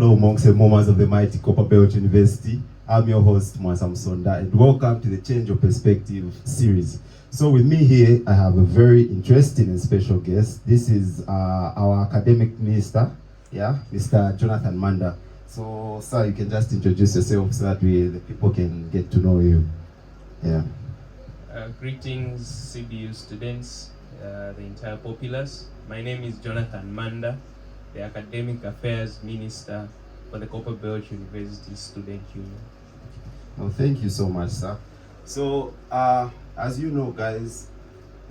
Hello, monks and moments of the mighty Copperbelt University. I'm your host, Jonathan Manda, and welcome to the Change of Perspective series. So with me here, I have a very interesting and special guest. This is our academic minister, Mr. Jonathan Manda. So, sir, you can just introduce yourself so that the people can get to know you. Yeah. Greetings, CBU students, the entire populace. My name is Jonathan Manda, the Academic Affairs Minister for the Copperbelt University Student Union. Well, thank you so much, sir. So, as you know, guys,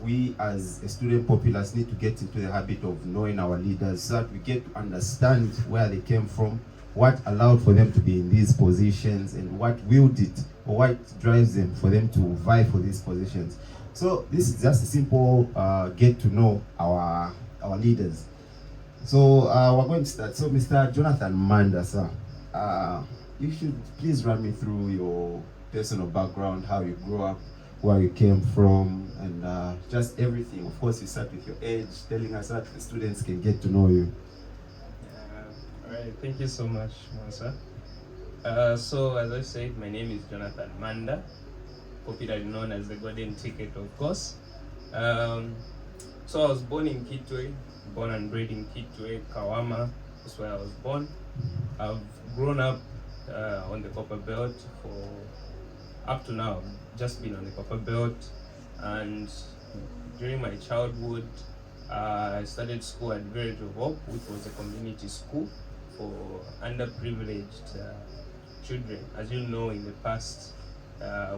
we as a student populace need to get into the habit of knowing our leaders so that we get to understand where they came from, what allowed for them to be in these positions, and what willed it, or what drives them for them to vie for these positions. So this is just a simple get to know our leaders. So we're going to start. So Mr. Jonathan Manda, sir, you should please run me through your personal background, how you grew up, where you came from, and just everything. Of course, you start with your age, telling us that the students can get to know you. All right, thank you so much, Mansa. So as I said, my name is Jonathan Manda, popularly known as the Golden Ticket, of course. So I was born in Kitwe, born and bred in Kitwe, Kawama. That's where I was born. I've grown up on the Copperbelt for up to now. Just been on the Copperbelt, and during my childhood, I started school at Village of Hope, which was a community school for underprivileged children. As you know, in the past,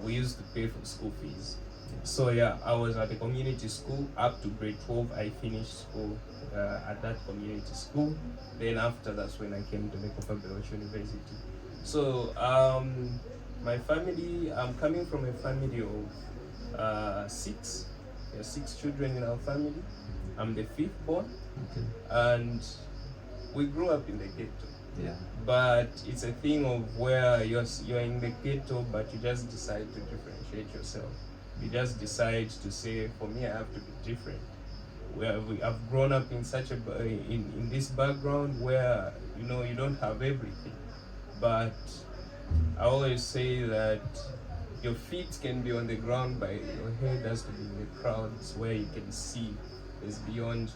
we used to pay for school fees. So yeah, I was at a community school up to grade 12. I finished school at that community school. Then after, that's when I came to the Copperbelt University. So my family, I'm coming from a family of six. There are 6 children in our family. I'm the 5th born. Okay. And we grew up in the ghetto. Yeah. But it's a thing of where you're in the ghetto, but you just decide to differentiate yourself. You just decide to say, for me, I have to be different. I've grown up in such in this background where you don't have everything. But I always say that your feet can be on the ground, but your head has to be in the crowds where you can see. There's beyond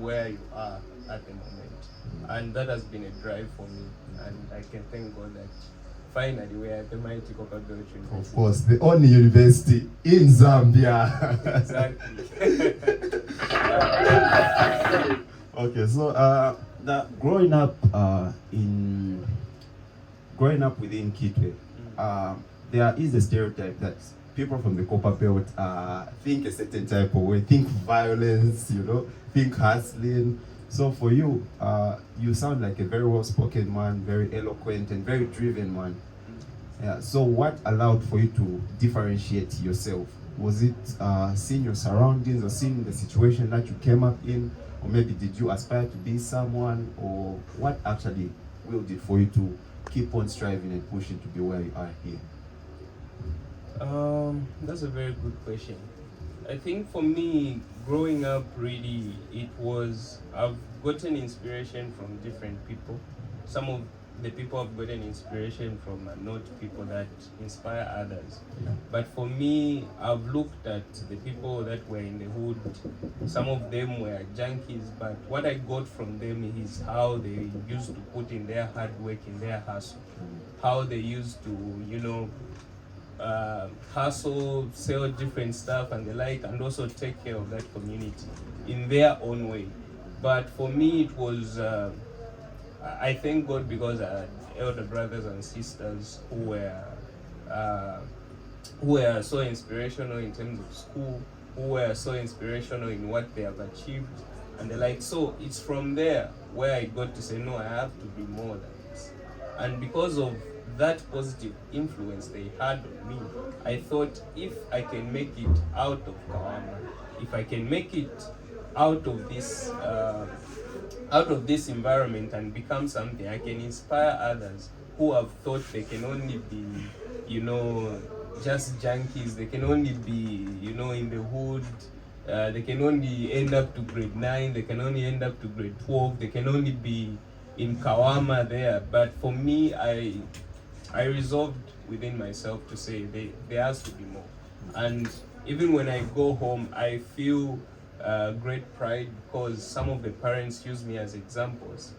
where you are at the moment, and that has been a drive for me. And I can thank God that finally we're at the mighty Copperbelt University. Of course, the only university in Zambia. Exactly. Okay, so growing up within Kitwe, there is a stereotype that people from the Copperbelt think a certain type of way, think violence, think hustling. So for you, you sound like a very well-spoken man, very eloquent and very driven man. Yeah. So what allowed for you to differentiate yourself? Was it seeing your surroundings or seeing the situation that you came up in? Or maybe did you aspire to be someone? Or what actually willed it for you to keep on striving and pushing to be where you are here? That's a very good question. I think for me, growing up, really, I've gotten inspiration from different people. Some of the people I've gotten inspiration from are not people that inspire others. Yeah. But for me, I've looked at the people that were in the hood. Some of them were junkies, but what I got from them is how they used to put in their hard work, in their hustle. How they used to, hustle, sell different stuff and the like, and also take care of that community in their own way. But for me, it was, I thank God because I had elder brothers and sisters who were so inspirational in terms of school, who were so inspirational in what they have achieved and the like. So it's from there where I got to say, no, I have to be more than this. And because of that positive influence they had on me, I thought if I can make it out of Kawama, if I can make it out of this environment and become something, I can inspire others who have thought they can only be, just junkies, they can only be, in the hood, they can only end up to grade 9, they can only end up to grade 12, they can only be in Kawama there. But for me, I resolved within myself to say there has to be more. And even when I go home, I feel great pride because some of the parents use me as examples.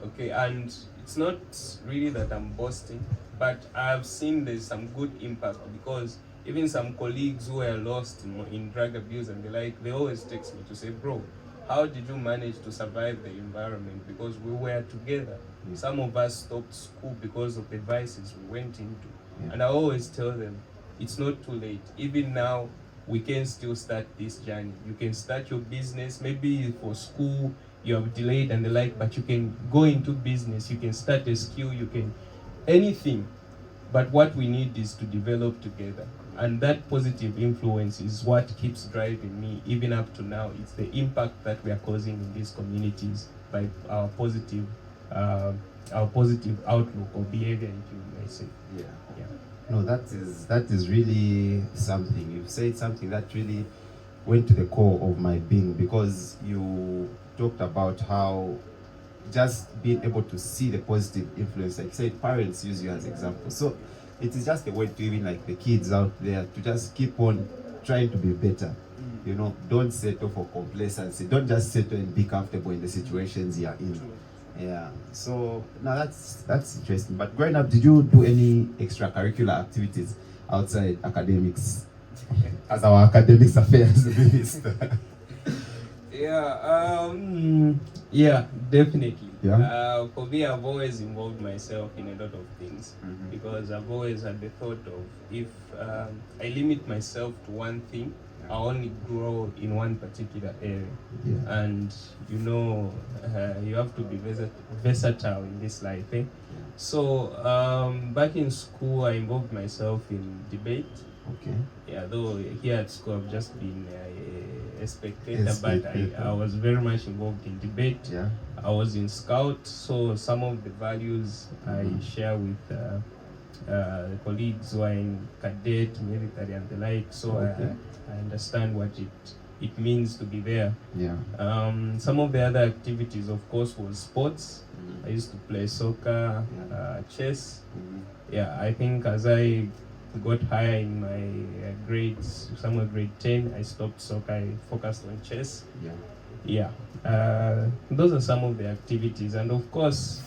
Okay, and it's not really that I'm boasting, but I've seen there's some good impact because even some colleagues who are lost in drug abuse and the like, they always text me to say, bro, how did you manage to survive the environment? Because we were together. Yeah. Some of us stopped school because of the vices we went into. Yeah. And I always tell them, it's not too late. Even now, we can still start this journey. You can start your business, maybe for school, you have delayed and the like, but you can go into business, you can start a skill, you can, anything. But what we need is to develop together. And that positive influence is what keeps driving me, even up to now. It's the impact that we are causing in these communities by our positive outlook or behavior, if you may say. Yeah. Yeah. No, that is really something. You've said something that really went to the core of my being, because you talked about how just being able to see the positive influence, like you said, parents use you as examples. So it is just a way to even like the kids out there to just keep on trying to be better. You know, don't settle for complacency. Don't just settle and be comfortable in the situations you're in. Yeah. So now that's interesting. But growing up, did you do any extracurricular activities outside academics as our academics affairs minister? Yeah, definitely. Yeah. For me, I've always involved myself in a lot of things because I've always had the thought of if I limit myself to one thing, I only grow in one particular area. Yeah. And you know, you have to be versatile in this life. Eh? So back in school, I involved myself in debate. Okay. Yeah, though here at school I've just been a spectator, but I was very much involved in debate. Yeah. I was in Scout, so some of the values I share with colleagues who are in cadet, military, and the like. So I understand what it means to be there. Yeah. Some of the other activities, of course, was sports. I used to play soccer, chess. Yeah, I think as I got higher in my grades, somewhere grade 10, I stopped soccer, I focused on chess. Yeah. Those are some of the activities. And of course,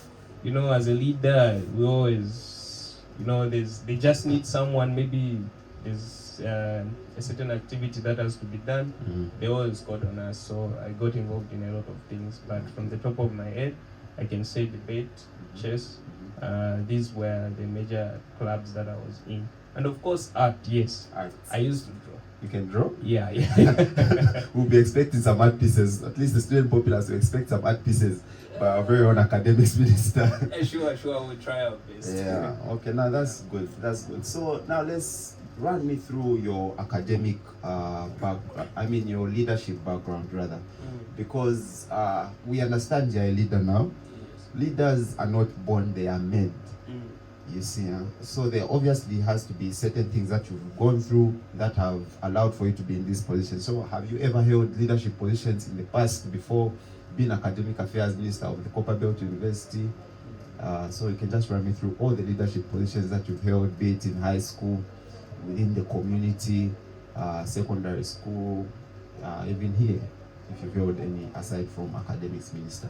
you know, as a leader, we always, you know, they just need someone, maybe there's a certain activity that has to be done. They always got on us. So I got involved in a lot of things. But from the top of my head, I can say debate, chess. These were the major clubs that I was in. And of course, art, yes. Art. I used to draw. You can draw? Yeah. We'll be expecting some art pieces. At least the student populace will expect some art pieces by our very own academics minister. Sure, we'll try our best. Yeah, okay, now that's good. That's good. So now let's run me through your academic background. I mean, your leadership background, rather. Because we understand you're a leader now. Leaders are not born, they are made. You see, so there obviously has to be certain things that you've gone through that have allowed for you to be in this position. So have you ever held leadership positions in the past before being academic affairs minister of the Copperbelt University? So you can just run me through all the leadership positions that you've held, be it in high school, within the community, secondary school, even here, if you've held any aside from academics minister.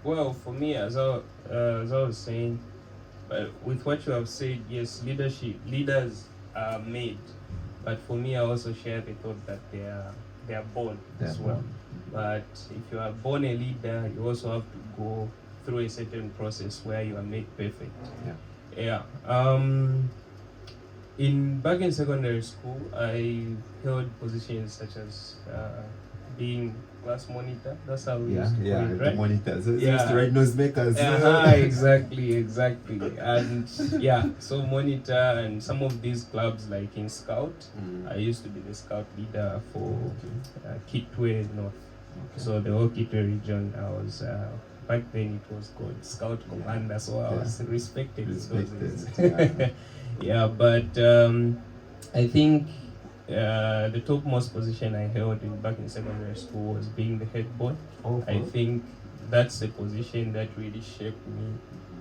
Well, for me, as I was saying, with what you have said, yes, leaders are made. But for me, I also share the thought that they are born as well. But if you are born a leader, you also have to go through a certain process where you are made perfect. Yeah. Back in secondary school, I held positions such as being class monitor. That's how we used to call it, right? The monitors. Used to write noisemakers. Exactly. And so monitor and some of these clubs, like in Scout, I used to be the Scout leader for Kitwe North. So the whole Kitwe region, I was back then it was called Scout Commander, so I was respected. But I think the topmost position I held back in secondary school was being the head boy. I think that's a position that really shaped me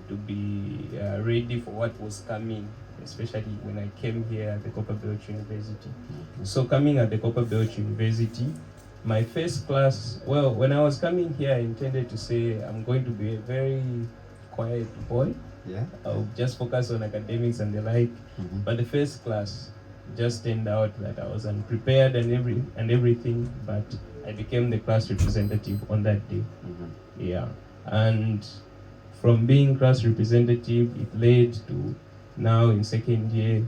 to be ready for what was coming, especially when I came here at the Copperbelt University. So coming at the Copperbelt University, my first class, well, when I was coming here, I intended to say I'm going to be a very quiet boy. Yeah. I'll just focus on academics and the like. But the first class just turned out that I was unprepared and everything, but I became the class representative on that day. Yeah. And from being class representative, it led to now in second year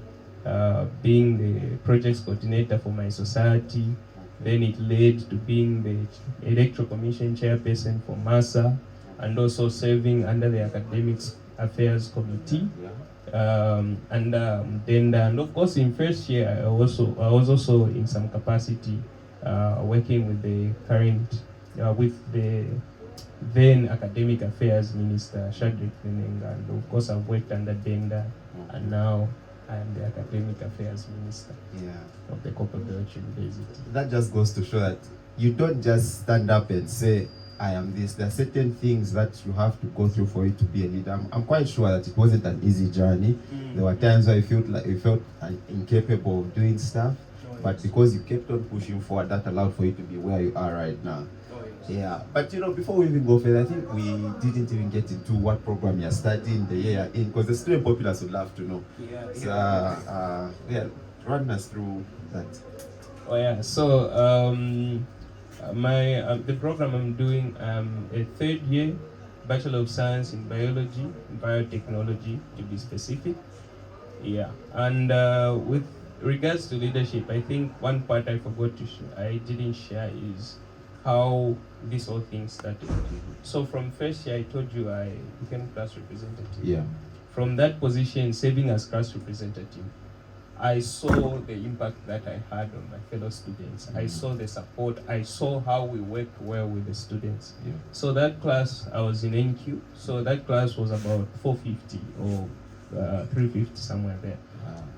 being the projects coordinator for my society. Then it led to being the electoral commission chairperson for MASA, and also serving under the academics affairs committee. And of course in first year I was also in some capacity working with the current with the then academic affairs minister Shadrach Nenenga, and of course I've worked under Denda, and now I am the academic affairs minister of the Copperbelt University. That just goes to show that you don't just stand up and say, I am this. There are certain things that you have to go through for you to be a leader. I'm quite sure that it wasn't an easy journey. There were times where you felt incapable of doing stuff, but because you kept on pushing forward, that allowed for you to be where you are right now. Yeah, but before we even go further, I think we didn't even get into what program you're studying, the year in, because the student populace would love to know. Run us through that. Oh yeah, so the program I'm doing, a third year Bachelor of Science in Biology, Biotechnology to be specific. Yeah, and with regards to leadership, I think one part I forgot to share, I didn't share, is how this whole thing started. So from first year, I told you I became class representative. Yeah. From that position, serving as class representative, I saw the impact that I had on my fellow students. I saw the support. I saw how we worked well with the students. Yeah. So that class, I was in NQ. So that class was about 450 or 350, somewhere there.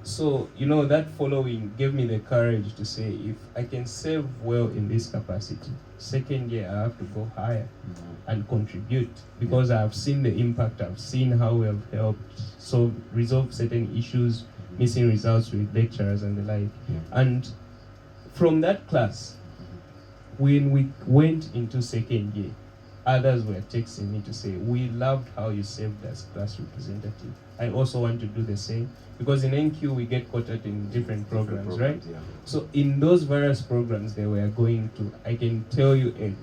So, that following gave me the courage to say, if I can serve well in this capacity, second year I have to go higher and contribute, because I have seen the impact, I've seen how we have helped resolve certain issues, missing results with lecturers and the like. And from that class, when we went into second year, others were texting me to say, we loved how you served as class representative. I also want to do the same, because in NQ we get quoted in different programs, right? Yeah. So in those various programs they were going to, I can tell you a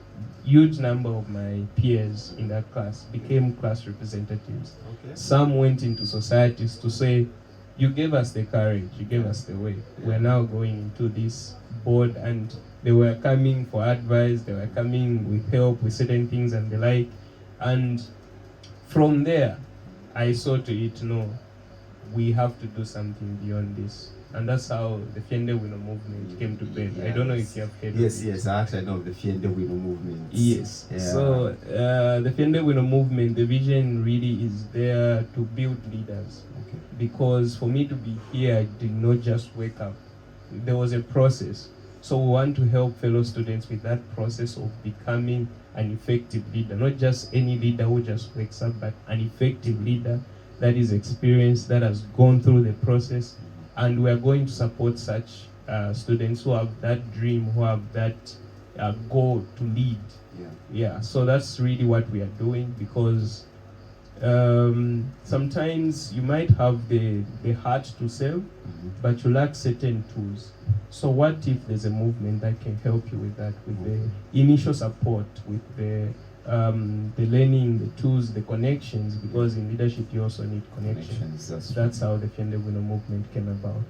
huge number of my peers in that class became class representatives. Okay. Some went into societies to say, you gave us the courage, you gave us the way. We're now going into this board, and they were coming for advice, they were coming with help with certain things and the like. And from there, I saw to it, no, we have to do something beyond this. And that's how the Fiende Wino movement came to bear. Yes. I don't know if you have heard of it. Yes, I actually know the Fiende Wino movement. Yes. Yeah. So the Fiende Wino movement, the vision really is there to build leaders. Okay. Because for me to be here, I did not just wake up. There was a process. So we want to help fellow students with that process of becoming an effective leader. Not just any leader who just wakes up, but an effective leader that is experienced, that has gone through the process. And we are going to support such students who have that dream, who have that goal to lead. Yeah, so that's really what we are doing, because sometimes you might have the heart to serve, but you lack certain tools. So what if there's a movement that can help you with that, with the initial support, with the learning, the tools, the connections, because in leadership you also need connections. That's how the Fiende Wino movement came about.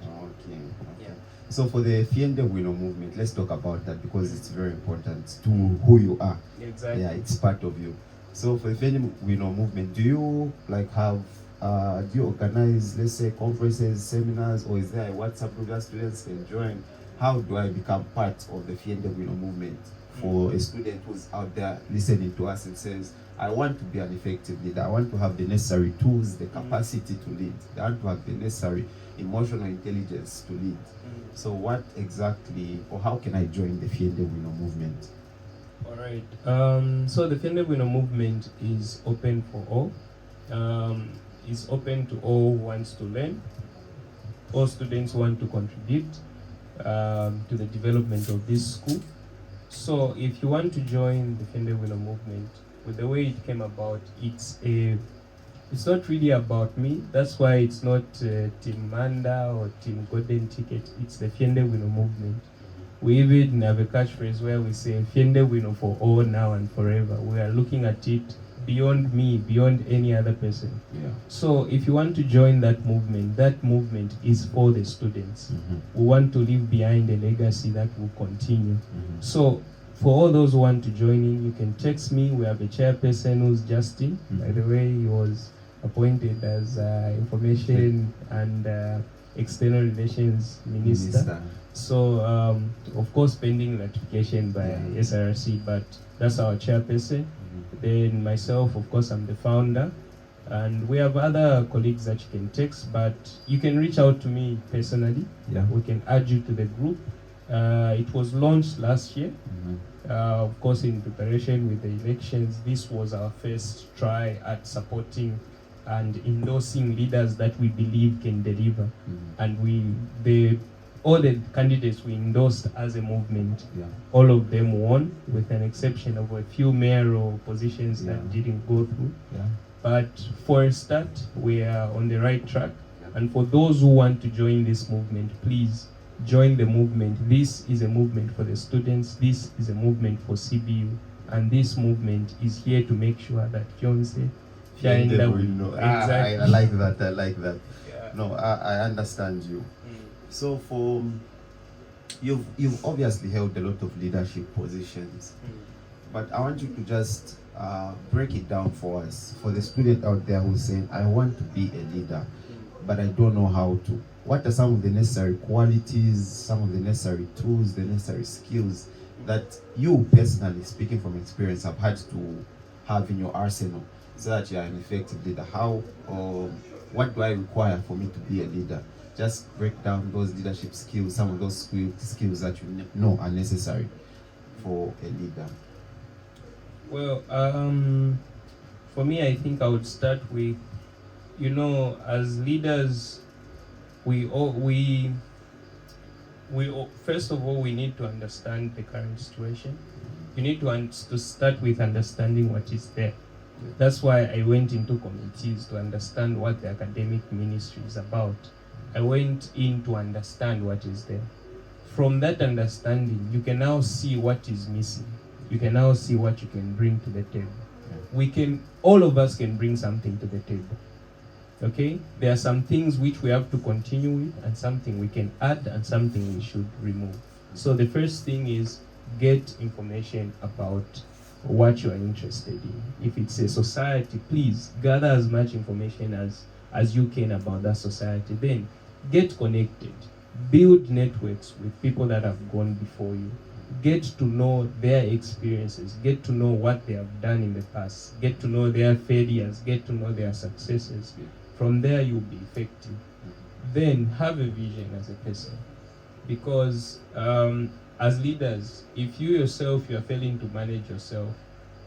Okay. Yeah. So for the Fiende Wino movement, let's talk about that, because it's very important to who you are. Exactly. Yeah, it's part of you. So for the Fiende Wino movement, do you do you organize, let's say, conferences, seminars, or is there a WhatsApp group that students can join? How do I become part of the Fiende Wino movement? For a student who's out there listening to us and says, I want to be an effective leader, I want to have the necessary tools, the capacity to lead, I want to have the necessary emotional intelligence to lead. So what exactly, or how can I join the Fiende Wino movement? All right. So the Fiende Winner movement is open for all. It's open to all who wants to learn. All students want to contribute to the development of this school. So if you want to join the Fiende Winner movement, with the way it came about, it's not really about me. That's why it's not Team Manda or Team Golden Ticket. It's the Fiende Winner movement. We even have a catchphrase where we say Fiende Winner for all, now and forever. We are looking at it beyond me, beyond any other person. Yeah. So if you want to join that movement is for the students. We want to leave behind a legacy that will continue. So for all those who want to join in, you can text me. We have a chairperson who's Justin. By the way, he was appointed as information and external relations minister. So of course pending ratification by SRC, but that's our chairperson. Then myself, of course, I'm the founder, and we have other colleagues that you can text, but you can reach out to me personally. We can add you to the group. It was launched last year. Of course, in preparation with the elections, this was our first try at supporting and endorsing leaders that we believe can deliver. And all the candidates we endorsed as a movement, all of them won, with an exception of a few mayoral positions that didn't go through. But for a start, we are on the right track. And for those who want to join this movement, please join the movement. This is a movement for the students. This is a movement for CBU. And this movement is here to make sure that Fiance, Exactly. I like that. Yeah. No, I understand you. So you've obviously held a lot of leadership positions, but I want you to just break it down for us, for the student out there who's saying, I want to be a leader, but I don't know how to. What are some of the necessary qualities, some of the necessary tools, the necessary skills that you personally, speaking from experience, have had to have in your arsenal so that you are an effective leader? How or what do I require for me to be a leader? Just break down those leadership skills, some of those skills that you know are necessary for a leader. Well, for me, I think I would start with, as leaders, first of all, we need to understand the current situation. You need to start with understanding what is there. That's why I went into committees to understand what the academic ministry is about. I went in to understand what is there. From that understanding, you can now see what is missing. You can now see what you can bring to the table. All of us can bring something to the table. Okay? There are some things which we have to continue with, and something we can add, and something we should remove. So the first thing is get information about what you are interested in. If it's a society, please gather as much information as you can about that society. Then get connected, build networks with people that have gone before you, get to know their experiences, get to know what they have done in the past, get to know their failures, get to know their successes. From there you'll be effective. Then have a vision as a person, because as leaders, if you yourself you are failing to manage yourself,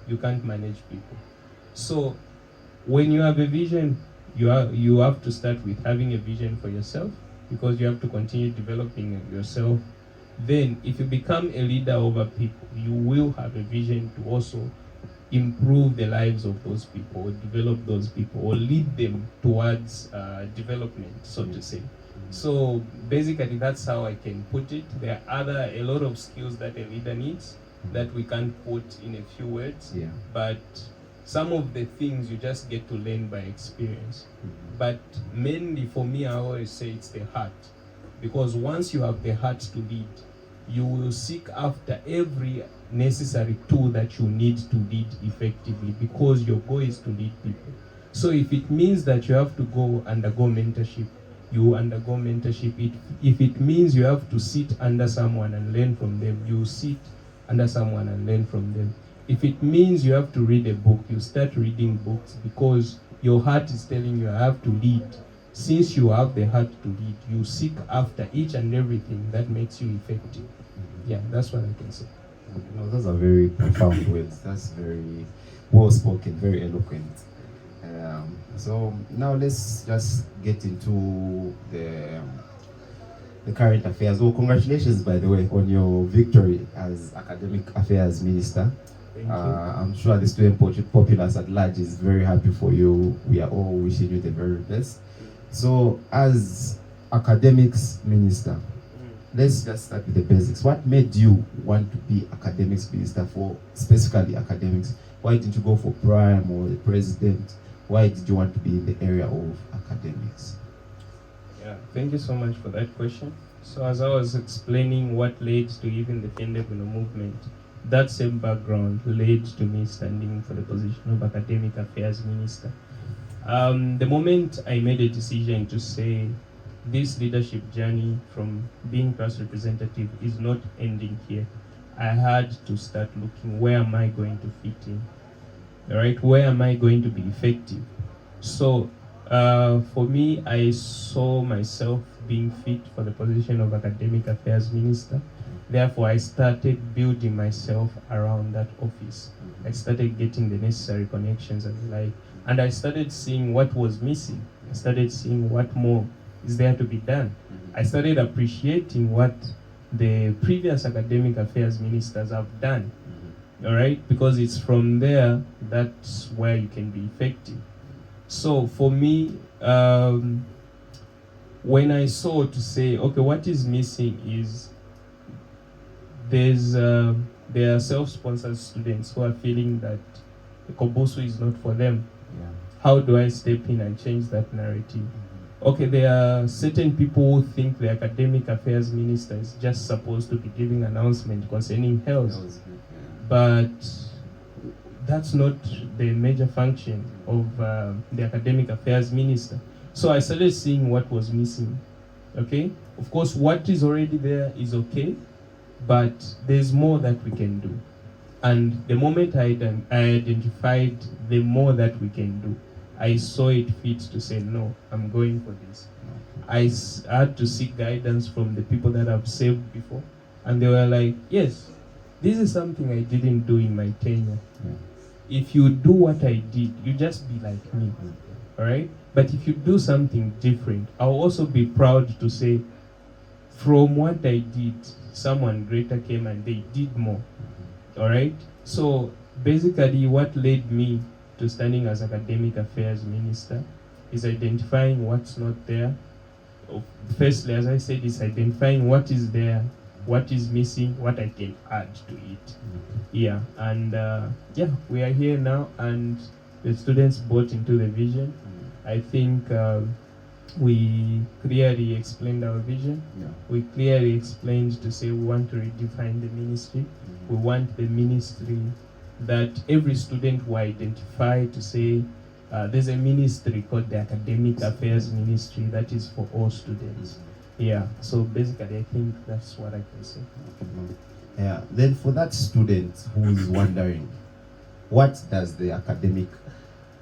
you can't manage people. So when you have a vision, you have to start with having a vision for yourself, because you have to continue developing yourself. Then if you become a leader over people, you will have a vision to also improve the lives of those people, or develop those people, or lead them towards development, so to say. So basically that's how I can put it. There are a lot of skills that a leader needs that we can't put in a few words, but some of the things you just get to learn by experience. But mainly for me, I always say it's the heart, because once you have the heart to lead, you will seek after every necessary tool that you need to lead effectively, because your goal is to lead people. So if it means that you have to go undergo mentorship, you undergo mentorship. If it means you have to sit under someone and learn from them, you sit under someone and learn from them. If it means you have to read a book, you start reading books, because your heart is telling you I have to lead. Since you have the heart to lead, you seek after each and everything that makes you effective. Yeah, that's what I can say. No, those are very profound words. That's very well spoken, very eloquent. So now let's just get into the current affairs. Well, congratulations, by the way, on your victory as Academic Affairs Minister. Thank you. I'm sure the student populace at large is very happy for you. We are all wishing you the very best. So, as Academics Minister, let's just start with the basics. What made you want to be Academics Minister for specifically academics? Why didn't you go for Prime or the President? Why did you want to be in the area of academics? Yeah, thank you so much for that question. So as I was explaining what led to even the Fendebino movement, that same background led to me standing for the position of Academic Affairs Minister. The moment I made a decision to say this leadership journey from being class representative is not ending here, I had to start looking, where am I going to fit in? All right, where am I going to be effective? So for me, I saw myself being fit for the position of Academic Affairs Minister. Therefore, I started building myself around that office. I started getting the necessary connections and the like. And I started seeing what was missing. I started seeing what more is there to be done. I started appreciating what the previous Academic Affairs Ministers have done. All right, because it's from there that's where you can be effective. So for me, when I saw to say, okay, what is missing is there are self-sponsored students who are feeling that the Kobusu is not for them. Yeah. How do I step in and change that narrative? Okay, there are certain people who think the Academic Affairs Minister is just supposed to be giving announcement concerning health. But that's not the major function of the Academic Affairs Minister. So I started seeing what was missing. Okay? Of course, what is already there is okay, but there's more that we can do. And the moment I identified the more that we can do, I saw it fit to say, no, I'm going for this. I had to seek guidance from the people that I've served before. And they were like, yes, this is something I didn't do in my tenure. Yeah. If you do what I did, you just be like me. All right? But if you do something different, I'll also be proud to say, from what I did, someone greater came and they did more. All right? So basically what led me to standing as Academic Affairs Minister is identifying what's not there. Firstly, as I said, is identifying what is there, what is missing, what I can add to it. Yeah, and yeah, we are here now, and the students bought into the vision. I think we clearly explained our vision. Yeah. We clearly explained to say we want to redefine the ministry. We want the ministry that every student will identify to say there's a ministry called the Academic Affairs Ministry that is for all students. Yeah, so basically I think that's what I can say. Yeah, then for that student who is wondering, what does the Academic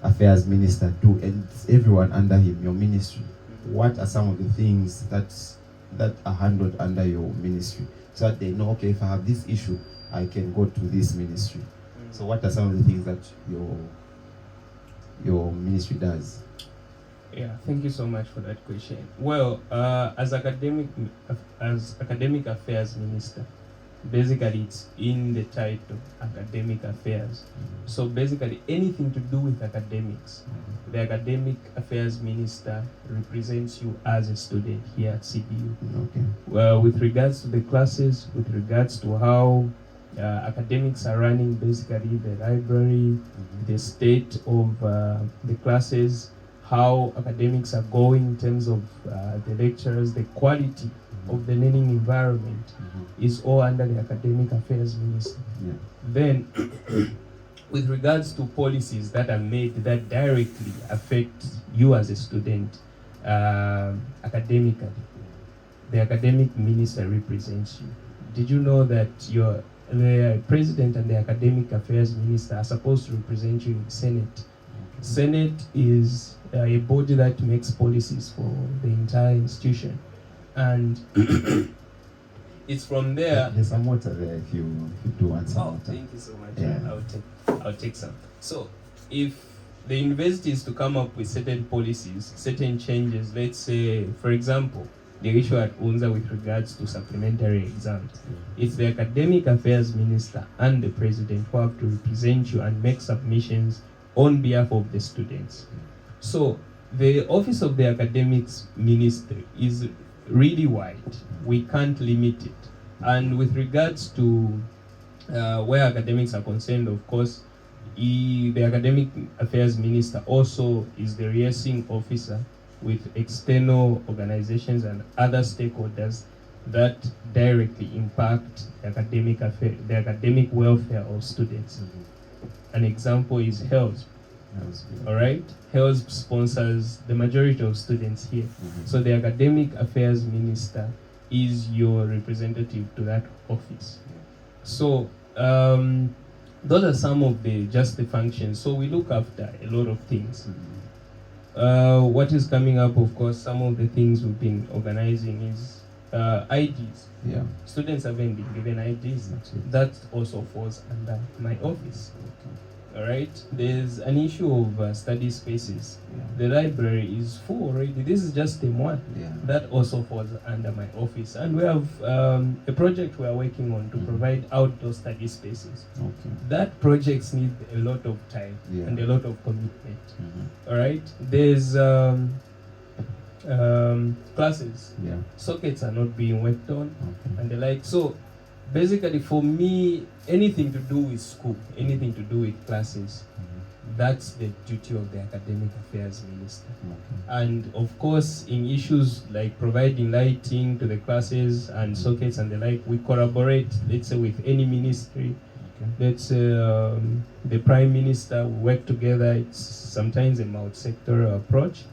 Affairs Minister do, and everyone under him, your ministry, what are some of the things that are handled under your ministry, so that they know, okay, if I have this issue, I can go to this ministry. So what are some of the things that your ministry does? Yeah, thank you so much for that question. Well, as Academic Affairs Minister, basically it's in the title, Academic Affairs. So basically anything to do with academics, the Academic Affairs Minister represents you as a student here at CBU. Okay. Well, with regards to the classes, with regards to how academics are running basically the library, the state of the classes, how academics are going in terms of the lecturers, the quality of the learning environment is all under the Academic Affairs Ministry. Yeah. Then, with regards to policies that are made that directly affect you as a student academically, the Academic Minister represents you. Did you know that the President and the Academic Affairs Minister are supposed to represent you in the Senate? Senate is a body that makes policies for the entire institution. And it's from there. There's some water there if you do want some water. Thank you so much. Yeah. I'll take some. So if the university is to come up with certain policies, certain changes, let's say, for example, the issue at UNZA with regards to supplementary exams, it's the academic affairs minister and the president who have to represent you and make submissions on behalf of the students. So the office of the academics minister is really wide. We can't limit it. And with regards to where academics are concerned, of course, the academic affairs minister also is the liaising officer with external organizations and other stakeholders that directly impact the academic welfare of students. An example is HELSP. All right, HELSP sponsors the majority of students here. So the academic affairs minister is your representative to that office. So those are some of the functions. So we look after a lot of things. What is coming up, of course, some of the things we've been organizing is IDs. Yeah. Students haven't been given IDs. That also falls under my office. All right. There's an issue of study spaces. The library is full already. This is just term one. That also falls under my office. And we have a project we are working on to provide outdoor study spaces. That projects need a lot of time and a lot of commitment. All right. There's classes. Sockets are not being worked on and the like. So basically, for me, anything to do with school, anything to do with classes, that's the duty of the academic affairs minister. And of course, in issues like providing lighting to the classes and sockets and the like, we collaborate, let's say, with any ministry. Let's say the prime minister, we work together. It's sometimes a multi-sectoral approach,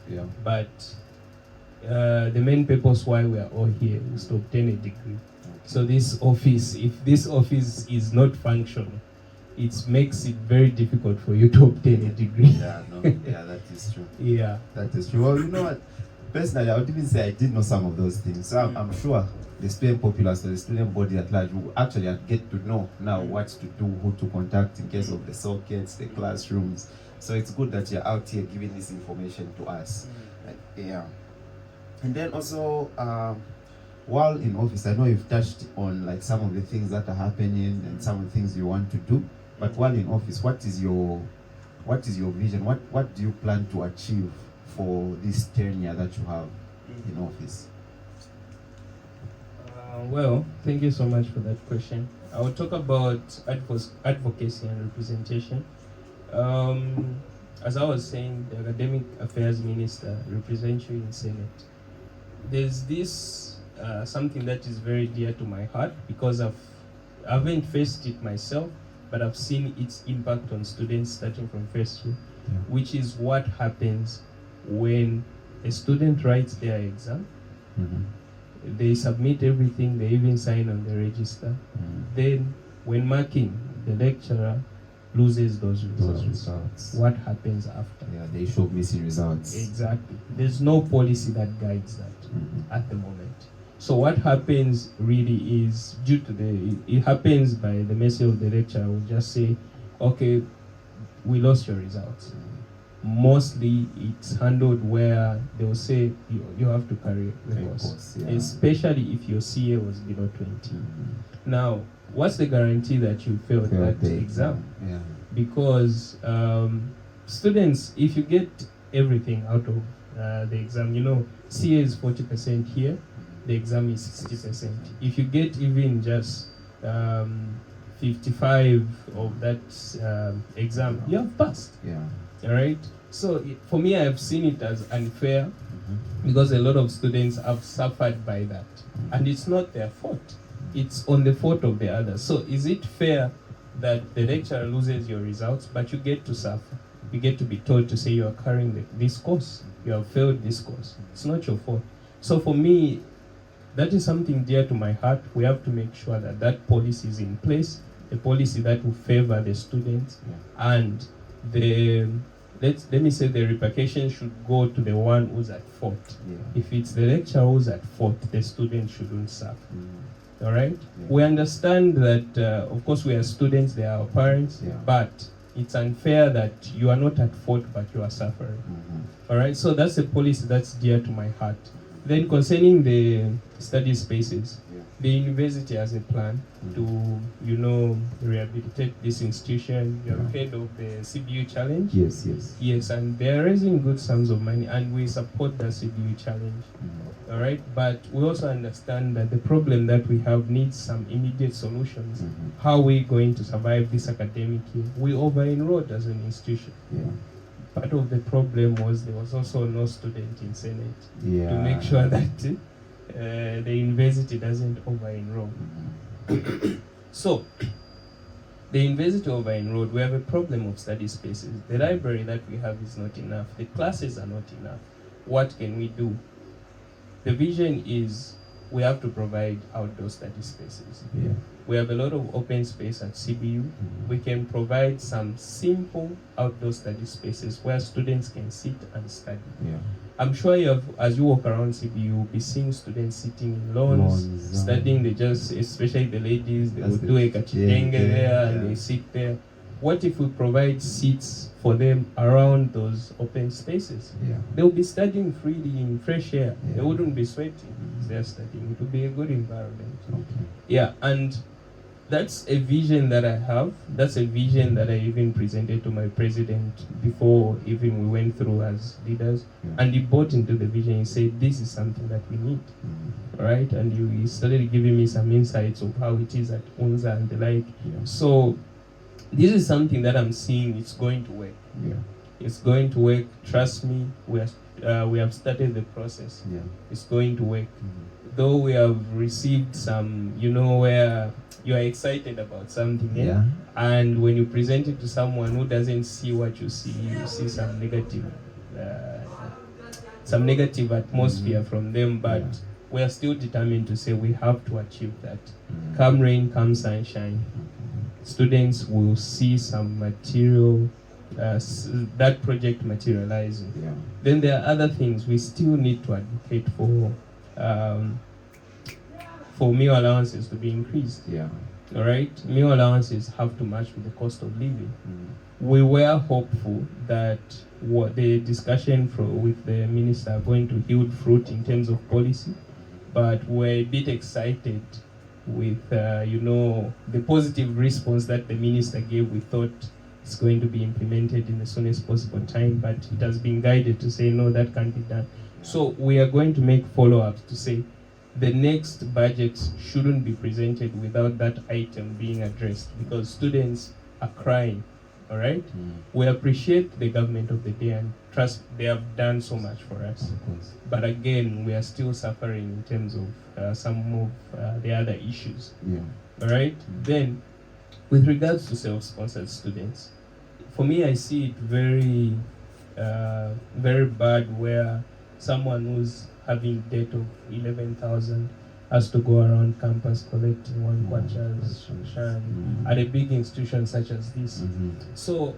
but the main purpose why we are all here is to obtain a degree. So this office, if this office is not functional, it makes it very difficult for you to obtain a degree. That is true. That is true. Well, you know what? Personally, I would even say I did know some of those things. So I'm sure the student populace, the student body at large, will actually get to know now what to do, who to contact in case of the sockets, the classrooms. So it's good that you're out here giving this information to us. And then also, while in office, I know you've touched on like some of the things that are happening and some of the things you want to do. But while in office, what is your vision? What do you plan to achieve for this tenure that you have in office? Well, thank you so much for that question. I will talk about advocacy and representation. As I was saying, the academic affairs minister represents you in Senate. There's this something that is very dear to my heart because I haven't faced it myself, but I've seen its impact on students starting from first year, which is what happens when a student writes their exam. They submit everything, they even sign on the register. Then when marking, the lecturer loses those results. What happens after? They show missing results. Exactly. There's no policy that guides that at the moment. So what happens really is due to it happens by the mercy of the lecturer will just say, okay, we lost your results. Mostly it's handled where they will say you have to carry the course, especially if your CA was below 20. Now, what's the guarantee that you failed that exam? Because students, if you get everything out of the exam, CA is 40% here, the exam is 60%. If you get even just 55 of that exam, you have passed. All right. So for me, I have seen it as unfair because a lot of students have suffered by that, and it's not their fault. It's on the fault of the others. So is it fair that the lecturer loses your results, but you get to suffer? You get to be told to say you are carrying this course. You have failed this course. It's not your fault. So for me, that is something dear to my heart. We have to make sure that that policy is in place, a policy that will favor the students, and let me say the repercussion should go to the one who's at fault. If it's the lecturer who's at fault, the student shouldn't suffer. All right. Yeah. We understand that, of course, we are students. They are our parents, Yeah. but it's unfair that you are not at fault, but you are suffering. All right. So that's a policy that's dear to my heart. Then concerning the study spaces, the university has a plan to, rehabilitate this institution. You have heard of the CBU challenge? Yes. Yes, and they are raising good sums of money, and we support the CBU challenge. All right, but we also understand that the problem that we have needs some immediate solutions. How are we going to survive this academic year? We over-enrolled as an institution. Part of the problem was there was also no student in Senate to make sure that the university doesn't over-enroll. So, the university over-enrolled, we have a problem of study spaces. The library that we have is not enough. The classes are not enough. What can we do? The vision is we have to provide outdoor study spaces. We have a lot of open space at CBU. We can provide some simple outdoor study spaces where students can sit and study. I'm sure you have, as you walk around CBU, you'll be seeing students sitting in lawns, studying. They just, especially the ladies, they will do a kachitenge there and they sit there. What if we provide seats for them around those open spaces? They'll be studying freely in fresh air. They wouldn't be sweating as they're studying. It would be a good environment. And that's a vision that I have. That's a vision that I even presented to my president before even we went through as leaders. And he bought into the vision. He said, this is something that we need. Right? And he started giving me some insights of how it is at UNZA and the like. So this is something that I'm seeing it's going to work. It's going to work. Trust me. We have started the process. It's going to work. Though we have received some, where you are excited about something, and when you present it to someone who doesn't see what you see some negative atmosphere from them. But we are still determined to say we have to achieve that. Come rain, come sunshine. Students will see some material, that project materializing. Then there are other things we still need to advocate for meal allowances to be increased. All right, meal allowances have to match with the cost of living. We were hopeful that what the discussion with the minister are going to yield fruit in terms of policy, but we're a bit excited with the positive response that the minister gave. We thought it's going to be implemented in the soonest possible time, but it has been guided to say no, that can't be done. So we are going to make follow-ups to say the next budget shouldn't be presented without that item being addressed, because students are crying. All right, we appreciate the government of the day and trust they have done so much for us. But again, we are still suffering in terms of some of the other issues. All right. Then, with regards to self-sponsored students, for me, I see it very, very bad where someone who's having debt of 11,000 has to go around campus collecting one kwacha's at a big institution such as this. So,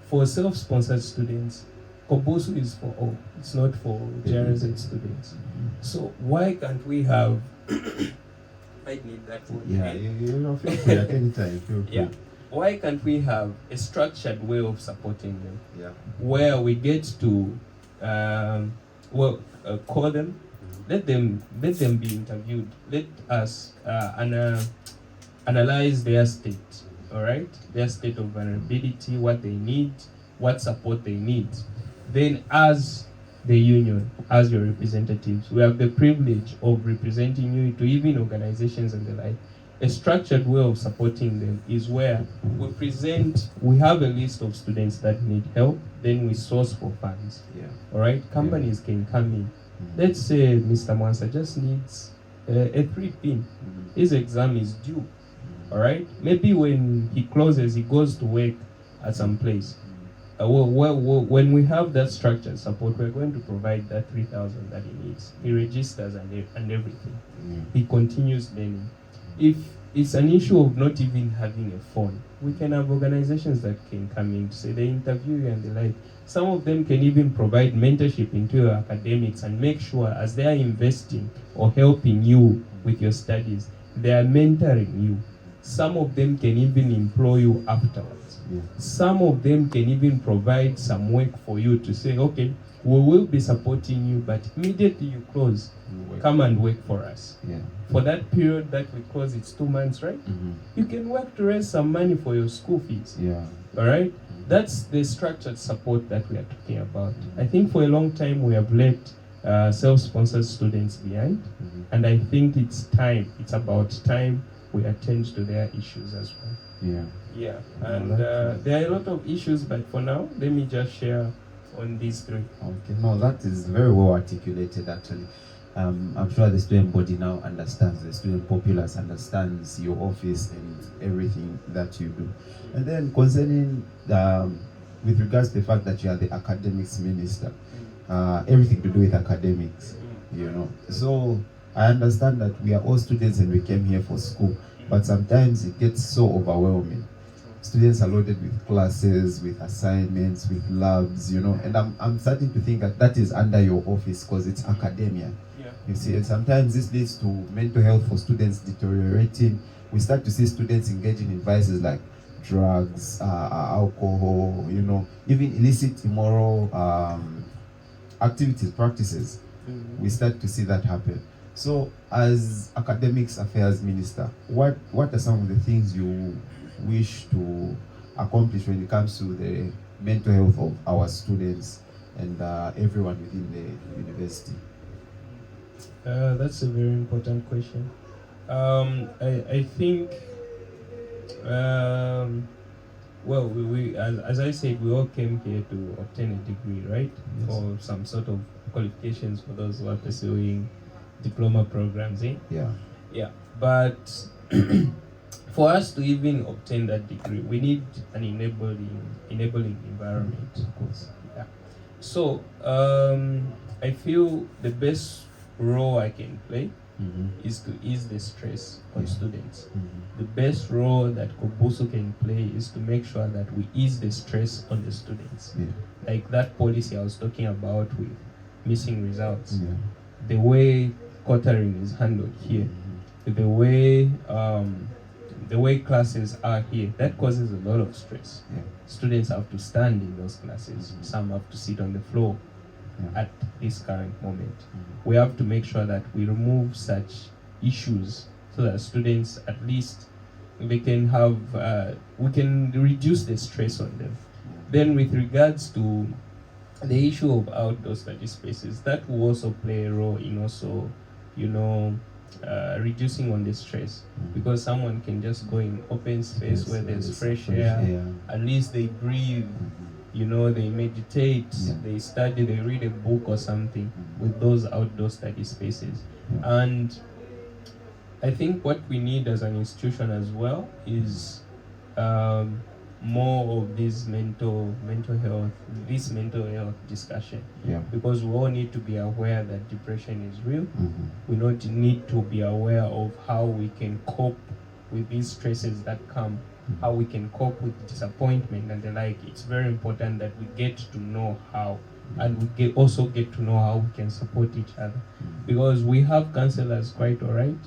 for self-sponsored students, Kobusu is for all. It's not for JRZ students. So why can't we have? I need that one. Feel free at any time. Feel free. Why can't we have a structured way of supporting them? Where we get to call them. Let them be interviewed. Let us analyze their state, all right? Their state of vulnerability, what they need, what support they need. Then as the union, as your representatives, we have the privilege of representing you to even organizations and the like. A structured way of supporting them is where we have a list of students that need help, then we source for funds. All right? Companies can come in. Let's say Mr. Mwansa just needs a 3-pin. His exam is due. All right? Maybe when he closes, he goes to work at some place. When we have that structured support, we're going to provide that 3,000 that he needs. He registers and everything. He continues learning. If it's an issue of not even having a phone, we can have organizations that can come in to say they interview you and the like. Some of them can even provide mentorship into your academics and make sure as they are investing or helping you with your studies, they are mentoring you. Some of them can even employ you afterwards. Yeah. Some of them can even provide some work for you to say, okay, we will be supporting you, but immediately you close, come and work for us. Yeah. For that period that we close, it's 2 months, right? You can work to raise some money for your school fees. Yeah. All right? That's the structured support that we are talking about. I think for a long time we have left self-sponsored students behind, and I think it's about time we attend to their issues as well. Yeah. Yeah, and there are a lot of issues, but for now, let me just share on these three. Okay, no, that is very well articulated actually. I'm sure the student body now understands, the student populace understands your office and everything that you do. And then concerning, with regards to the fact that you are the academics minister, everything to do with academics, you know. So I understand that we are all students and we came here for school, but sometimes it gets so overwhelming. Students are loaded with classes, with assignments, with labs, you know, and I'm starting to think that is under your office because it's academia. Yeah. You see, and sometimes this leads to mental health for students deteriorating. We start to see students engaging in vices like drugs, alcohol, you know, even illicit, immoral activities, practices. We start to see that happen. So, as academics affairs minister, what are some of the things you wish to accomplish when it comes to the mental health of our students and everyone within the university? That's a very important question. I think, well, we as I said, we all came here to obtain a degree, right? Yes. Or some sort of qualifications for those who are pursuing diploma programs, eh? Yeah. Yeah, but for us to even obtain that degree, we need an enabling environment, of course. Yeah. So I feel the best role I can play is to ease the stress on students. The best role that Kobusu can play is to make sure that we ease the stress on the students. Yeah. Like that policy I was talking about with missing results. Yeah. The way quartering is handled here, the way classes are here, that causes a lot of stress. Yeah. Students have to stand in those classes. Some have to sit on the floor. At this current moment, we have to make sure that we remove such issues so that students, at least, they can have, we can reduce the stress on them. Then with regards to the issue of outdoor study spaces, that will also play a role in also, you know, reducing on the stress, because someone can just go in open space where there's fresh air, at least they breathe, you know, they meditate, they study, they read a book or something with those outdoor study spaces. And I think what we need as an institution as well is more of this mental health discussion. Because we all need to be aware that depression is real. We need to be aware of how we can cope with these stresses that come, how we can cope with disappointment and the like. It's very important that we get to know how, and we also get to know how we can support each other. Because we have counselors, quite all right,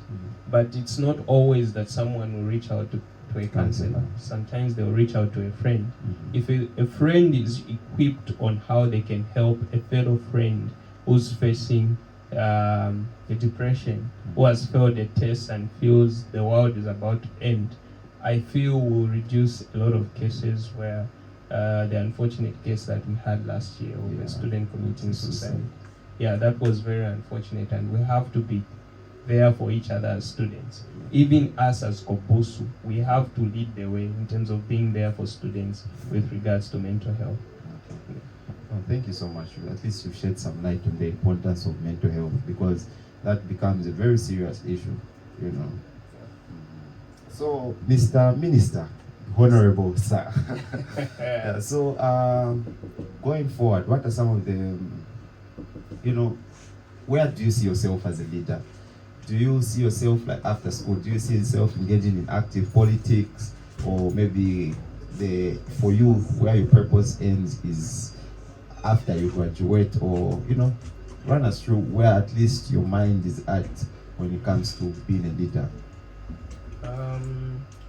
but it's not always that someone will reach out to a counselor. Sometimes they'll reach out to a friend. If a friend is equipped on how they can help a fellow friend who's facing a depression, who has failed a test and feels the world is about to end, I feel will reduce a lot of cases where the unfortunate case that we had last year of a student committing suicide. Yeah, that was very unfortunate, and we have to be there for each other as students. Even us as Kobusu, we have to lead the way in terms of being there for students with regards to mental health. Well, thank you so much. At least you've shed some light on the importance of mental health, because that becomes a very serious issue, you know. So, Mr. Minister, Honorable Sir, so going forward, what are some of the, you know, where do you see yourself as a leader? Do you see yourself, like after school, do you see yourself engaging in active politics, or maybe for you where your purpose ends is after you graduate, or, you know, run us through where at least your mind is at when it comes to being a leader?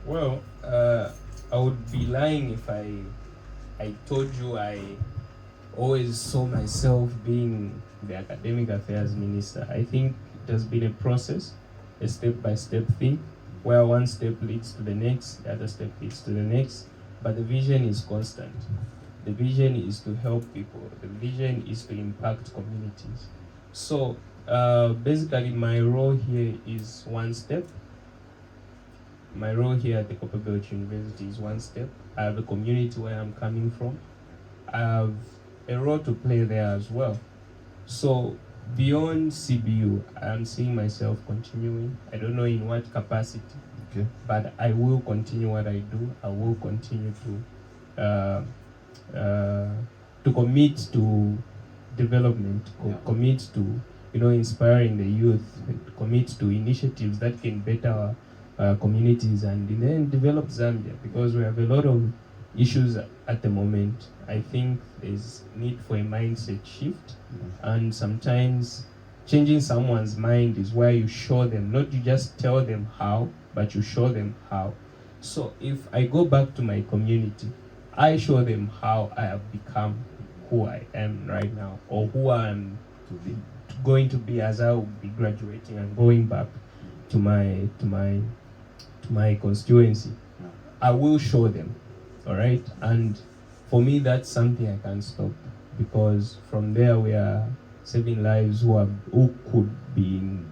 Well, I would be lying if I told you I always saw myself being the academic affairs minister. I think it has been a process, a step-by-step thing, where one step leads to the next, the other step leads to the next, but the vision is constant. The vision is to help people. The vision is to impact communities. So basically my role here is one step. My role here at the Copperbelt University is one step. I have a community where I'm coming from. I have a role to play there as well. So beyond CBU, I'm seeing myself continuing. I don't know in what capacity, Okay. but I will continue what I do. I will continue to commit to development, commit to inspiring the youth, commit to initiatives that can better communities and then develop Zambia, because we have a lot of issues at the moment. I think there's need for a mindset shift, and sometimes changing someone's mind is where you show them, not you just tell them how, but you show them how. So if I go back to my community, I show them how I have become who I am right now, or who I am going to be as I will be graduating and going back to my constituency. I will show them, all right? And for me, that's something I can't stop, because from there we are saving lives who could be in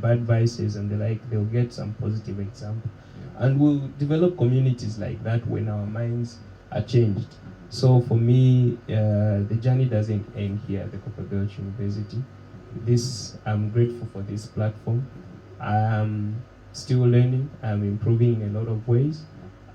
bad vices and the like. They'll get some positive example, and we'll develop communities like that when our minds are changed. So for me, the journey doesn't end here at the Copperbelt University. I'm grateful for this platform. I am still learning. I'm improving in a lot of ways,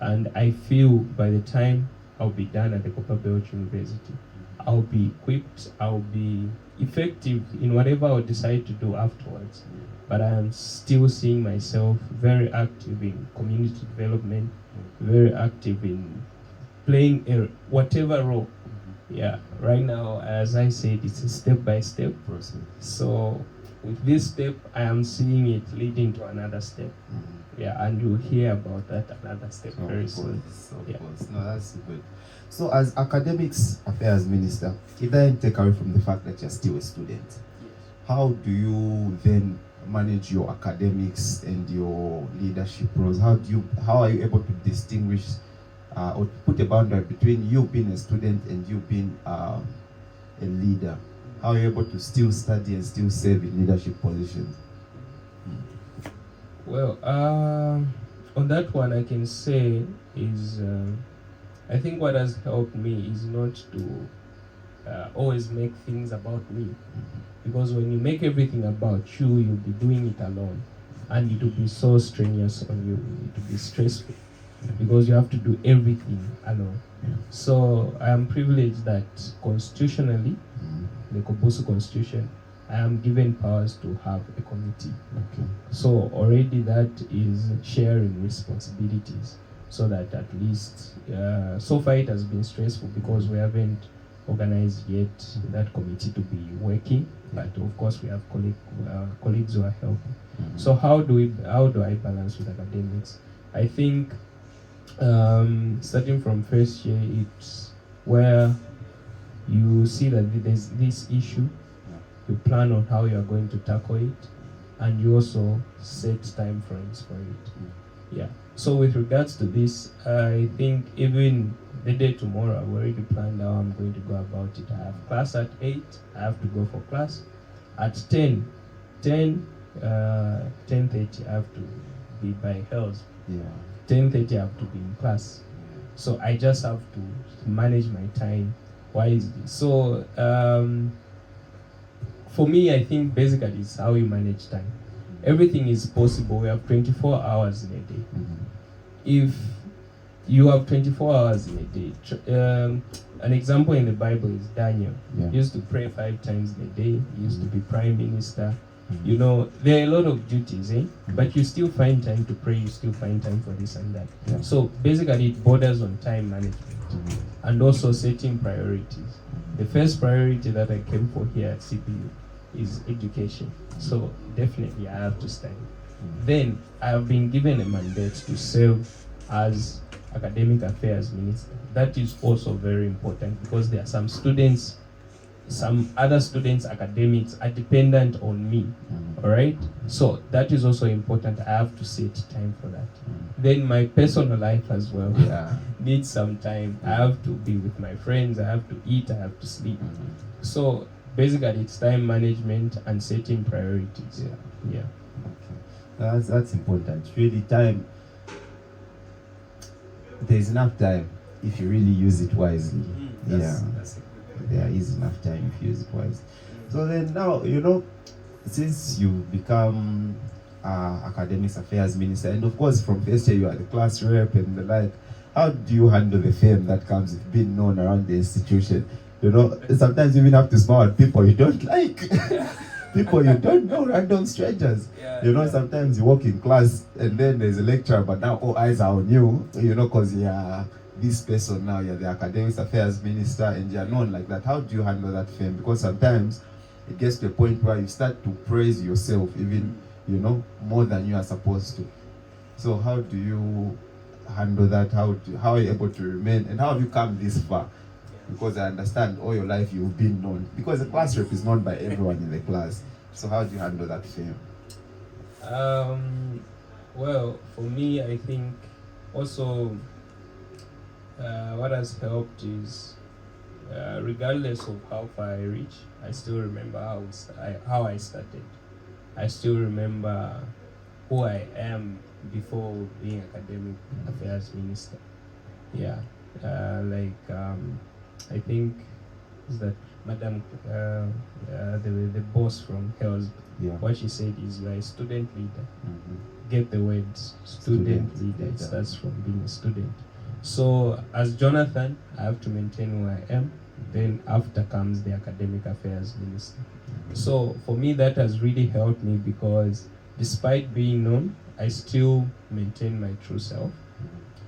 and I feel by the time I'll be done at the Copperbelt University, I'll be equipped, I'll be effective in whatever I'll decide to do afterwards. But I am still seeing myself very active in community development, very active in playing whatever role. Yeah, right now, as I said, it's a step-by-step process. So with this step, I am seeing it leading to another step. Yeah, and you'll hear about that another step very soon. Of course. No, that's good. So as academics affairs minister, if I take away from the fact that you're still a student, Yes. how do you then manage your academics and your leadership roles? How are you able to distinguish or put a boundary between you being a student and you being a leader? How are you able to still study and still serve in leadership positions? Well, on that one, I can say is I think what has helped me is not to always make things about me, because when you make everything about you, you'll be doing it alone, and it will be so strenuous on you. It will be stressful, because you have to do everything alone. So I am privileged that constitutionally, the Kobosu Constitution, I am given powers to have a committee. So already that is sharing responsibilities, so that at least, so far it has been stressful because we haven't organized yet that committee to be working, but of course we have colleagues who are helping. So how do I balance with academics? I think starting from first year, it's where you see that there's this issue, you plan on how you are going to tackle it, and you also set time frames for it. Yeah. So with regards to this, I think even the day tomorrow, I've already planned how I'm going to go about it. I have class at 8, I have to go for class. At 10:30, I have to be by Hells. 10:30, I have to be in class. So I just have to manage my time wisely. So for me, I think basically it's how you manage time. Everything is possible. We have 24 hours in a day. If you have 24 hours in a day, an example in the Bible is Daniel. He used to pray 5 times in a day. He used to be prime minister. You know, there are a lot of duties, but you still find time to pray, you still find time for this and that. So basically it borders on time management and also setting priorities. The first priority that I came for here at CPU is education. So definitely I have to study. Then I have been given a mandate to serve as academic affairs minister. That is also very important because there are some students, some other students, academics are dependent on me. All right, so that is also important. I have to set time for that. Then my personal life as well needs some time. I have to be with my friends, I have to eat, I have to sleep. So basically it's time management and setting priorities. Yeah. Okay. That's important. Really, time. There's enough time if you really use it wisely. That's there is enough time if you use it wisely. So then now, since you become academics affairs minister, and of course from first year you are the class rep and the like, how do you handle the fame that comes with being known around the institution? Sometimes you even have to smile at people you don't like. People you don't know, random strangers. Sometimes you walk in class and then there's a lecturer, but now all eyes are on you, because you're this person now, you're the academics affairs minister and you're known like that. How do you handle that fame? Because sometimes it gets to a point where you start to praise yourself even, more than you are supposed to. So how do you handle that? How are you able to remain, and how have you come this far? Because I understand all your life you've been known. Because the class rep is known by everyone in the class. So how do you handle that fame? Well, for me, I think also what has helped is regardless of how far I reach, I still remember how I started. I still remember who I am before being academic affairs minister. I think is that Madam, the boss from Hell's, what she said is you are a student leader. Get the words, student leader. It starts from being a student. So as Jonathan, I have to maintain who I am. Then after comes the academic affairs minister. So for me, that has really helped me because despite being known, I still maintain my true self.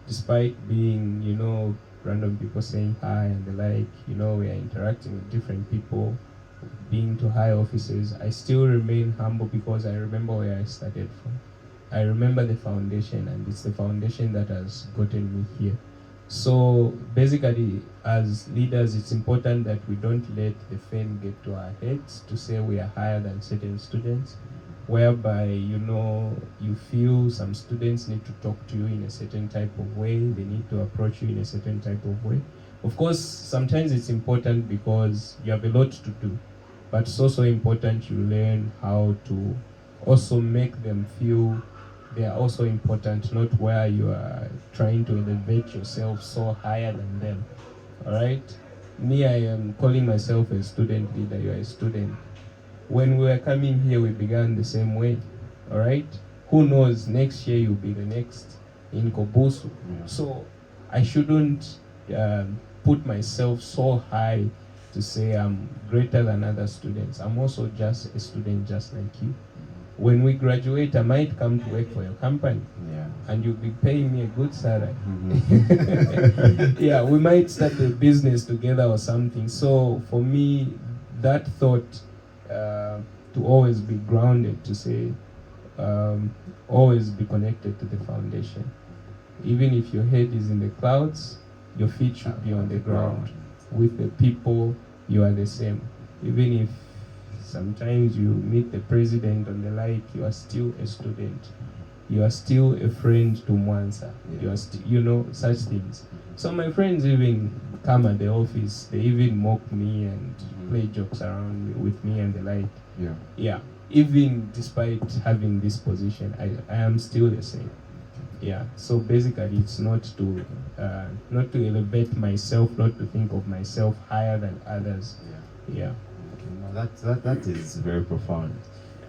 Despite being, random people saying hi and the like, we are interacting with different people, being to high offices, I still remain humble because I remember where I started from. I remember the foundation, and it's the foundation that has gotten me here. So basically, as leaders, it's important that we don't let the fame get to our heads to say we are higher than certain students, whereby, you feel some students need to talk to you in a certain type of way, they need to approach you in a certain type of way. Of course, sometimes it's important because you have a lot to do, but it's also important you learn how to also make them feel they are also important, not where you are trying to elevate yourself so higher than them. All right? Me, I am calling myself a student leader. You are a student. When we were coming here, we began the same way. All right? Who knows? Next year you'll be the next in Kobusu. So I shouldn't put myself so high to say I'm greater than other students. I'm also just a student just like you. When we graduate, I might come to work for your company, and you'll be paying me a good salary. We might start a business together or something. So for me, that thought to always be grounded, to say always be connected to the foundation. Even if your head is in the clouds, your feet should be on the ground. With the people, you are the same. Even if sometimes you meet the president and the like, you are still a student. You are still a friend to Mwanza. You are such things. So my friends even come at the office, they even mock me and play jokes around with me and the like. Even despite having this position, I am still the same. So basically it's not to elevate myself, not to think of myself higher than others. That is very profound,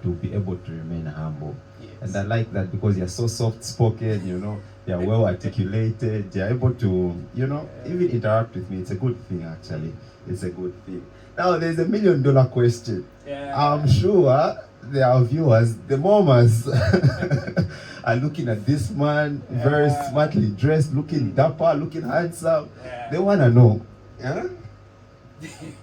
to be able to remain humble. And I like that because you're so soft-spoken, you're well articulated, you're able to, even interact with me. It's a good thing, actually. It's a good thing. Now, there's $1 million question. I'm sure there are viewers, the mamas are looking at this man, very smartly dressed, looking dapper, looking handsome. They want to know,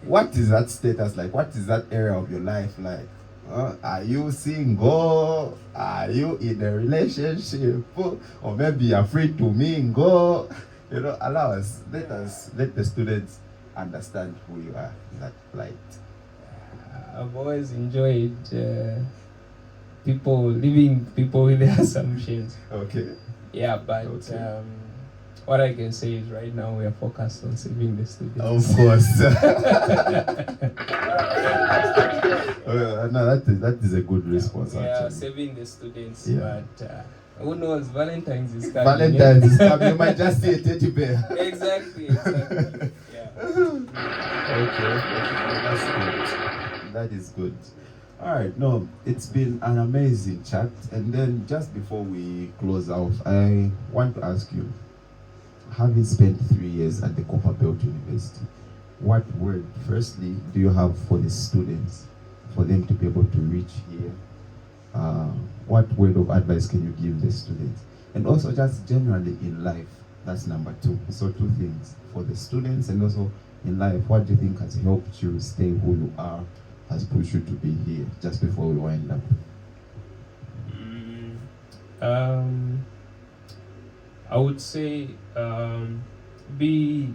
what is that status like? What is that area of your life like? Are you single? Are you in a relationship? Or maybe you're free to mingle? Allow us. Let the students understand who you are in that light. I've always enjoyed leaving people with their assumptions. Okay. Yeah, but Okay. what I can say is right now we are focused on saving the students. Of course. No, that is a good response. Yeah, actually. saving the students, Yeah. but who knows? Valentine's is coming. Valentine's is coming. You might just see a teddy bear. Exactly. Yeah. Okay, that's good. That is good. All right, no, it's been an amazing chat. And then just before we close out, I want to ask you, having spent 3 years at the Copperbelt University, what word, firstly, do you have for the students, for them to be able to reach here? What word of advice can you give the students? And also just generally in life, that's number 2. So 2 things, for the students and also in life, what do you think has helped you stay who you are, has pushed you to be here, just before we wind up? I would say be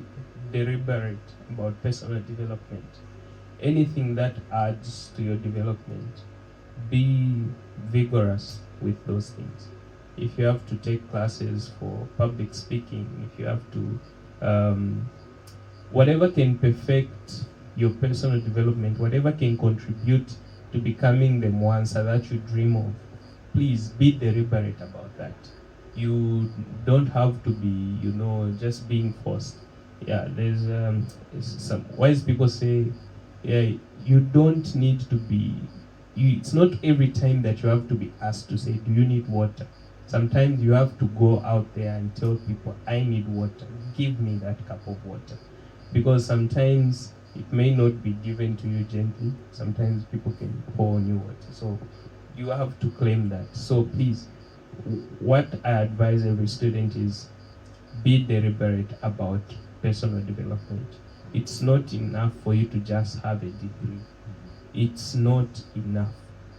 deliberate about personal development. Anything that adds to your development, be vigorous with those things. If you have to take classes for public speaking, if you have to, whatever can perfect your personal development, whatever can contribute to becoming the Mwansa that you dream of, please be deliberate about that. You don't have to be, just being forced. Yeah, there's some wise people say, yeah, you don't need to be. It's not every time that you have to be asked to say, do you need water? Sometimes you have to go out there and tell people, I need water. Give me that cup of water. Because sometimes it may not be given to you gently. Sometimes people can pour on you water. So you have to claim that. So please, what I advise every student is be deliberate about personal development. It's not enough for you to just have a degree. It's not enough.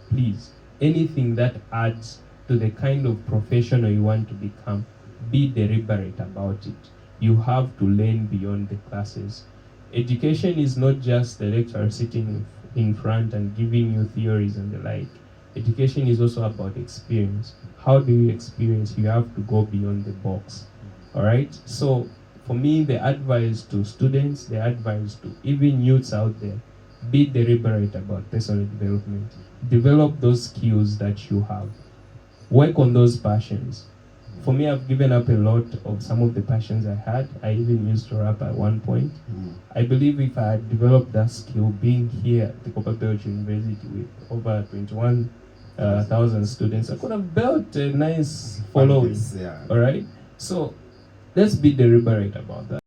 Please, anything that adds to the kind of professional you want to become, be deliberate about it. You have to learn beyond the classes. Education is not just the lecturer sitting in front and giving you theories and the like. Education is also about experience. How do you experience? You have to go beyond the box. All right? So for me, the advice to students, the advice to even youths out there, be deliberate about personal development. Develop those skills that you have. Work on those passions. For me, I've given up a lot of some of the passions I had. I even used to rap at one point. I believe if I had developed that skill, being here at the Copperbelt University with over 21,000 students, I could have built a nice following. Yeah. All right? So let's be deliberate about that.